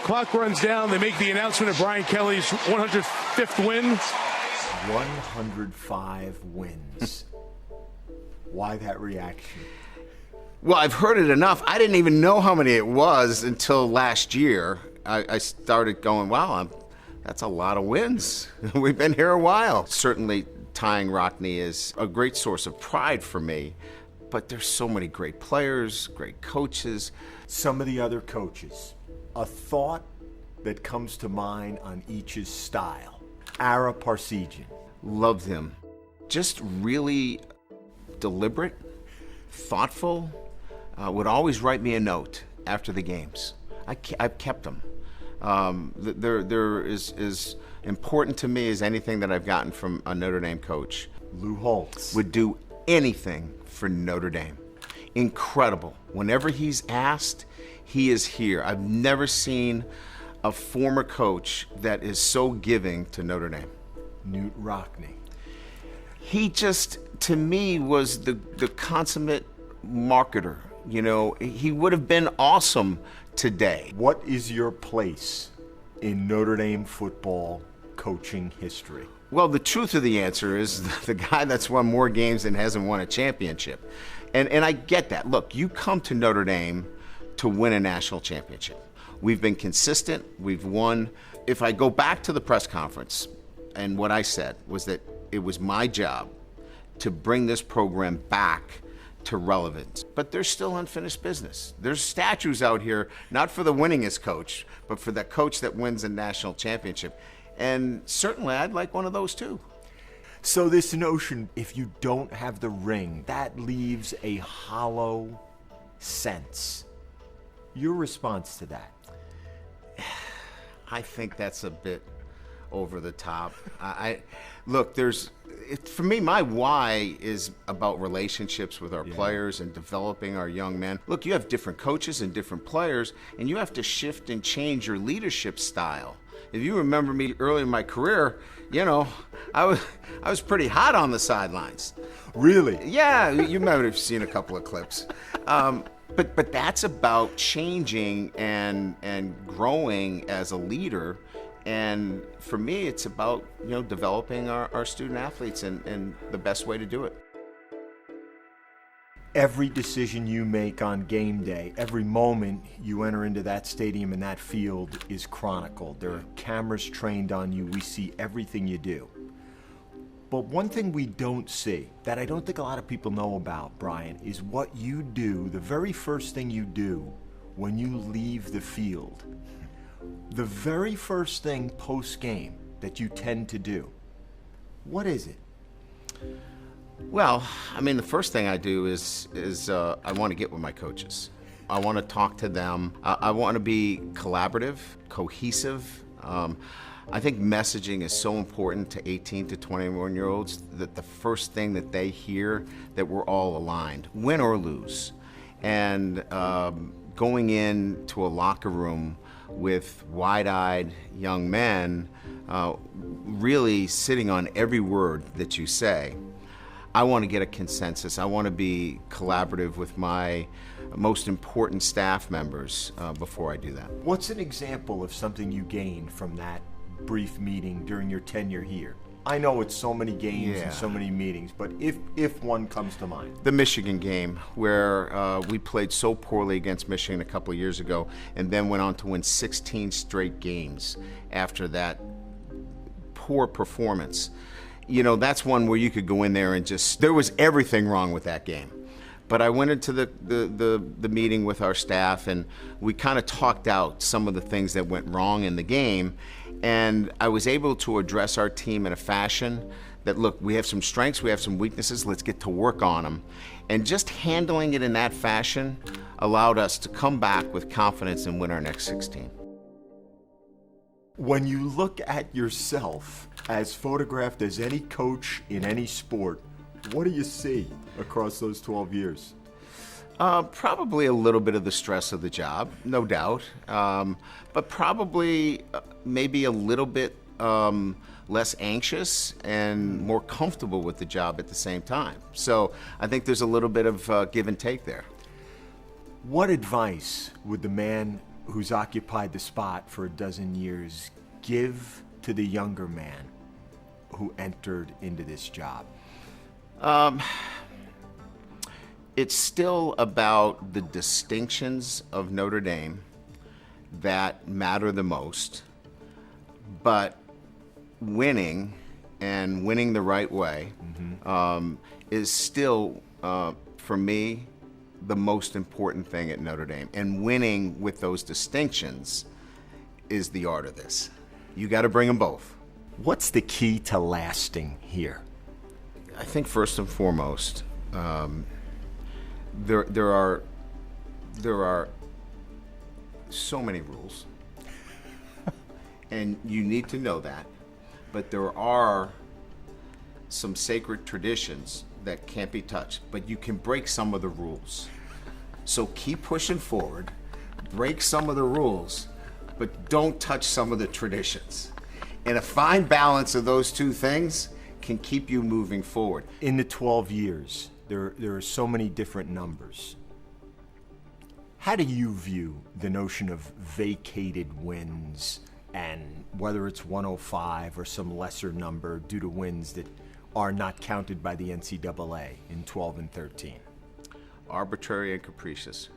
clock runs down. They make the announcement of Brian Kelly's 105th win. 105 wins. Why that reaction? Well, I've heard it enough. I didn't even know how many it was until last year. I started going, wow, that's a lot of wins. We've been here a while. Certainly, tying Rockne is a great source of pride for me, but there's so many great players, great coaches. Some of the other coaches, a thought that comes to mind on each's style. Ara Parsegian. Loved him. Just really deliberate, thoughtful, would always write me a note after the games. I've kept them. They're as important to me as anything that I've gotten from a Notre Dame coach. Lou Holtz. Would do anything for Notre Dame. Incredible. Whenever he's asked, he is here. I've never seen a former coach that is so giving to Notre Dame. Knute Rockne. He just, to me, was the consummate marketer. You know, he would have been awesome today. What is your place in Notre Dame football coaching history? Well, the truth of the answer is the guy that's won more games than hasn't won a championship. And I get that. Look, you come to Notre Dame to win a national championship. We've been consistent. We've won. If I go back to the press conference, and what I said was that it was my job to bring this program back to relevance. But there's still unfinished business. There's statues out here, not for the winningest coach, but for the coach that wins a national championship. And certainly I'd like one of those too. So this notion, if you don't have the ring, that leaves a hollow sense. Your response to that? I think that's a bit over the top. Look, for me, my why is about relationships with our players and developing our young men. Look, you have different coaches and different players, and you have to shift and change your leadership style. If you remember me early in my career, you know, I was pretty hot on the sidelines. Really? Yeah, you might have seen a couple of clips. But that's about changing and growing as a leader. And for me, it's about, you know, developing our student athletes and the best way to do it. Every decision you make on game day, every moment you enter into that stadium and that field is chronicled. There are cameras trained on you. We see everything you do. But one thing we don't see, that I don't think a lot of people know about, Brian, is what you do, the very first thing you do when you leave the field. The very first thing post-game that you tend to do. What is it? Well, I mean, the first thing I do is I want to get with my coaches. I want to talk to them. I want to be collaborative, cohesive. I think messaging is so important to 18 to 21-year-olds that the first thing that they hear that we're all aligned, win or lose. And going into a locker room with wide-eyed young men, really sitting on every word that you say. I want to get a consensus. I want to be collaborative with my most important staff members before I do that. What's an example of something you gained from that brief meeting during your tenure here? I know it's so many games and so many meetings, but if one comes to mind. The Michigan game, where we played so poorly against Michigan a couple of years ago and then went on to win 16 straight games after that poor performance. You know, that's one where you could go in there and there was everything wrong with that game. But I went into the meeting with our staff and we kind of talked out some of the things that went wrong in the game. And I was able to address our team in a fashion that, look, we have some strengths, we have some weaknesses, let's get to work on them. And just handling it in that fashion allowed us to come back with confidence and win our next 16. When you look at yourself as photographed as any coach in any sport, what do you see across those 12 years? Probably a little bit of the stress of the job, no doubt. But probably maybe a little bit less anxious and more comfortable with the job at the same time. So I think there's a little bit of give and take there. What advice would the man who's occupied the spot for a dozen years, give to the younger man who entered into this job? It's still about the distinctions of Notre Dame that matter the most, but winning and winning the right way is still, for me, the most important thing at Notre Dame. And winning with those distinctions is the art of this. You got to bring them both. What's the key to lasting here? I think first and foremost, there are so many rules, and you need to know that. But there are some sacred traditions that can't be touched, but you can break some of the rules. So keep pushing forward, break some of the rules, but don't touch some of the traditions. And a fine balance of those two things can keep you moving forward. In the 12 years, there are so many different numbers. How do you view the notion of vacated wins, and whether it's 105 or some lesser number due to wins that are not counted by the NCAA in 12 and 13? Arbitrary and capricious.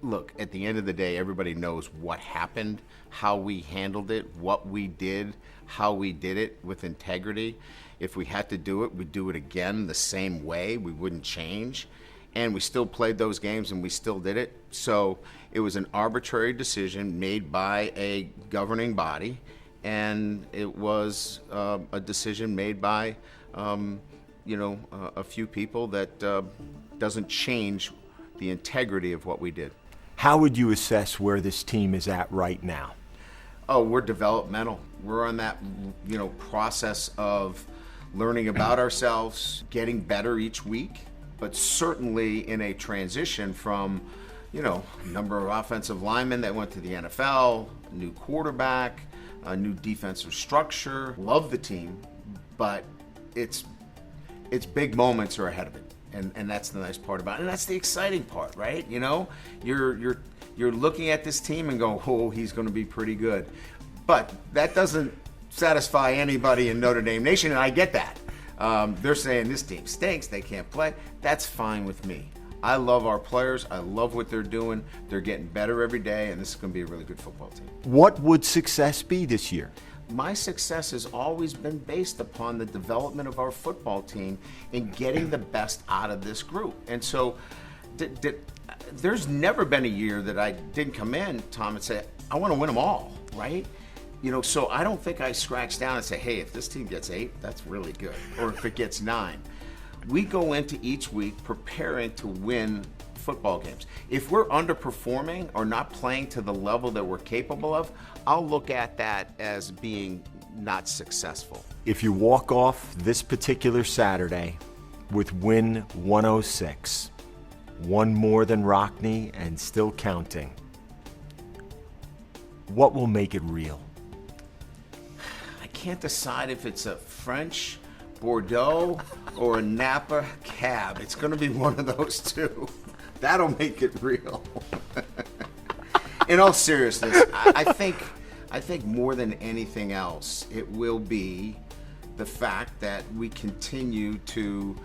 Look, at the end of the day, everybody knows what happened, how we handled it, what we did, how we did it with integrity. If we had to do it, we'd do it again the same way. We wouldn't change. And we still played those games and we still did it. So it was an arbitrary decision made by a governing body, and it was a decision made by a few people that doesn't change the integrity of what we did. How would you assess where this team is at right now? Oh, we're developmental. We're on that, process of learning about ourselves, getting better each week, but certainly in a transition from, number of offensive linemen that went to the NFL, new quarterback, a new defensive structure. Love the team, but its big moments are ahead of it. And that's the nice part about it. And that's the exciting part, right? You're looking at this team and go, oh, he's going to be pretty good. But that doesn't satisfy anybody in Notre Dame Nation, and I get that. They're saying this team stinks, they can't play. That's fine with me. I love our players. I love what they're doing. They're getting better every day, and this is going to be a really good football team. What would success be this year? My success has always been based upon the development of our football team and getting the best out of this group. And so there's never been a year that I didn't come in, Tom, and say, I want to win them all, right? So I don't think I scratch down and say, hey, if this team gets 8, that's really good. Or if it gets 9. We go into each week preparing to win football games. If we're underperforming or not playing to the level that we're capable of, I'll look at that as being not successful. If you walk off this particular Saturday with win 106, one more than Rockne and still counting, what will make it real? I can't decide if it's a French Bordeaux or a Napa cab. It's going to be one of those two. That'll make it real. In all seriousness, I think more than anything else, it will be the fact that we continue to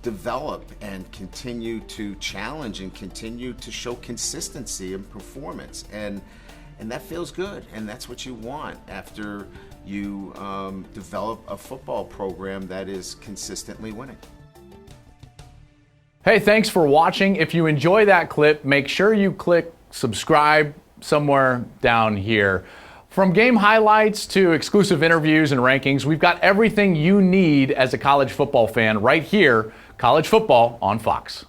develop and continue to challenge and continue to show consistency in performance. And that feels good, and that's what you want after you develop a football program that is consistently winning. Hey, thanks for watching. If you enjoy that clip, make sure you click subscribe somewhere down here. From game highlights to exclusive interviews and rankings, we've got everything you need as a college football fan right here, College Football on Fox.